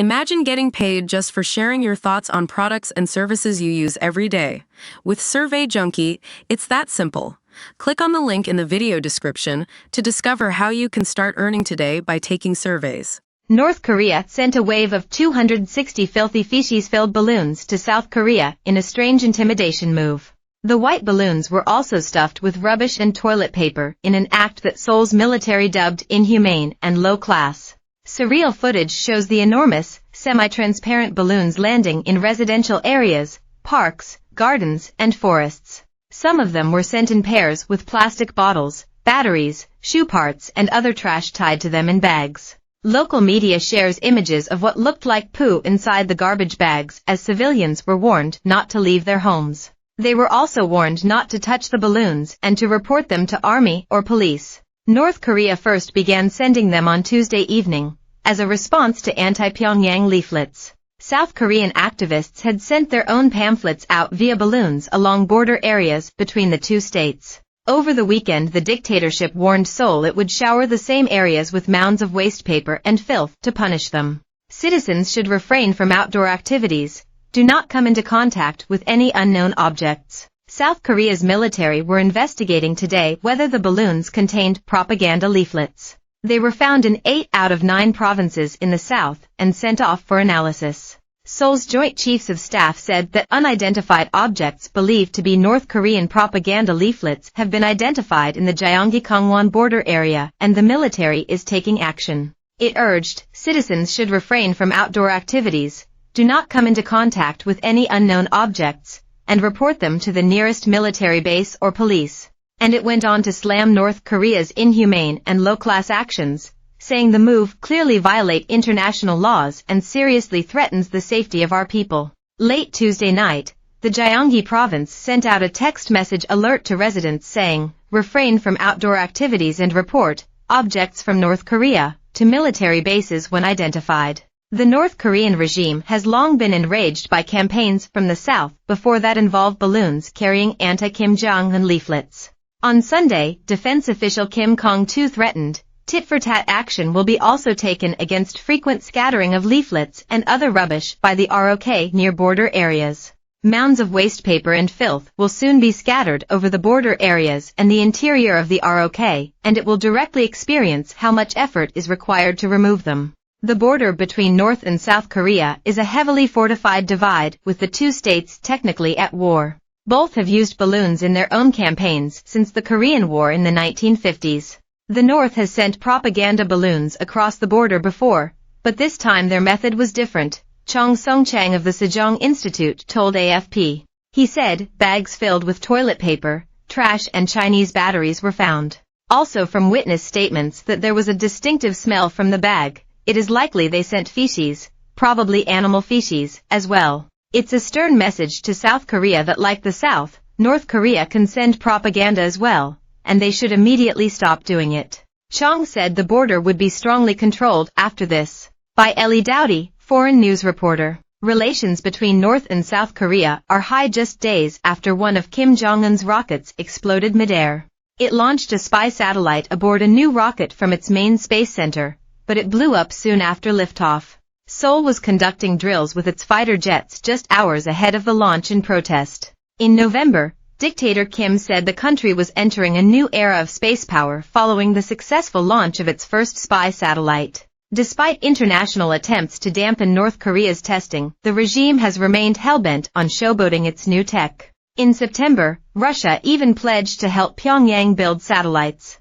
Imagine getting paid just for sharing your thoughts on products and services you use every day. With Survey Junkie, it's that simple. Click on the link in the video description to discover how you can start earning today by taking surveys. North Korea sent a wave of 260 filthy feces-filled balloons to South Korea in a strange intimidation move. The white balloons were also stuffed with rubbish and toilet paper in an act that Seoul's military dubbed inhumane and low-class. Surreal footage shows the enormous, semi-transparent balloons landing in residential areas, parks, gardens, and forests. Some of them were sent in pairs with plastic bottles, batteries, shoe parts, and other trash tied to them in bags. Local media shares images of what looked like poo inside the garbage bags as civilians were warned not to leave their homes. They were also warned not to touch the balloons and to report them to army or police. North Korea first began sending them on Tuesday evening, as a response to anti-Pyongyang leaflets. South Korean activists had sent their own pamphlets out via balloons along border areas between the two states. Over the weekend, the dictatorship warned Seoul it would shower the same areas with mounds of waste paper and filth to punish them. Citizens should refrain from outdoor activities. Do not come into contact with any unknown objects. South Korea's military were investigating today whether the balloons contained propaganda leaflets. They were found in 8 out of 9 provinces in the south and sent off for analysis. Seoul's Joint Chiefs of Staff said that unidentified objects believed to be North Korean propaganda leaflets have been identified in the Gyeonggi-Gangwon border area, and the military is taking action. It urged, citizens should refrain from outdoor activities, do not come into contact with any unknown objects, and report them to the nearest military base or police. And it went on to slam North Korea's inhumane and low-class actions, saying the move clearly violates international laws and seriously threatens the safety of our people. Late Tuesday night, the Gyeonggi province sent out a text message alert to residents saying, refrain from outdoor activities and report objects from North Korea to military bases when identified. The North Korean regime has long been enraged by campaigns from the south before that involved balloons carrying anti-Kim Jong-un leaflets. On Sunday, defense official Kim Kong-tu threatened, tit-for-tat action will be also taken against frequent scattering of leaflets and other rubbish by the ROK near border areas. Mounds of waste paper and filth will soon be scattered over the border areas and the interior of the ROK, and it will directly experience how much effort is required to remove them. The border between North and South Korea is a heavily fortified divide, with the two states technically at war. Both have used balloons in their own campaigns since the Korean War in the 1950s. The North has sent propaganda balloons across the border before, but this time their method was different, Chong Sung-chang of the Sejong Institute told AFP. He said, bags filled with toilet paper, trash and Chinese batteries were found. Also from witness statements that there was a distinctive smell from the bag, it is likely they sent feces, probably animal feces, as well. It's a stern message to South Korea that like the South, North Korea can send propaganda as well, and they should immediately stop doing it. Chong said the border would be strongly controlled after this. By Ellie Dowdy, foreign news reporter. Relations between North and South Korea are high just days after one of Kim Jong-un's rockets exploded midair. It launched a spy satellite aboard a new rocket from its main space center, but it blew up soon after liftoff. Seoul was conducting drills with its fighter jets just hours ahead of the launch in protest. In November, Dictator Kim said the country was entering a new era of space power following the successful launch of its first spy satellite. Despite international attempts to dampen North Korea's testing, the regime has remained hellbent on showboating its new tech. In September, Russia even pledged to help Pyongyang build satellites.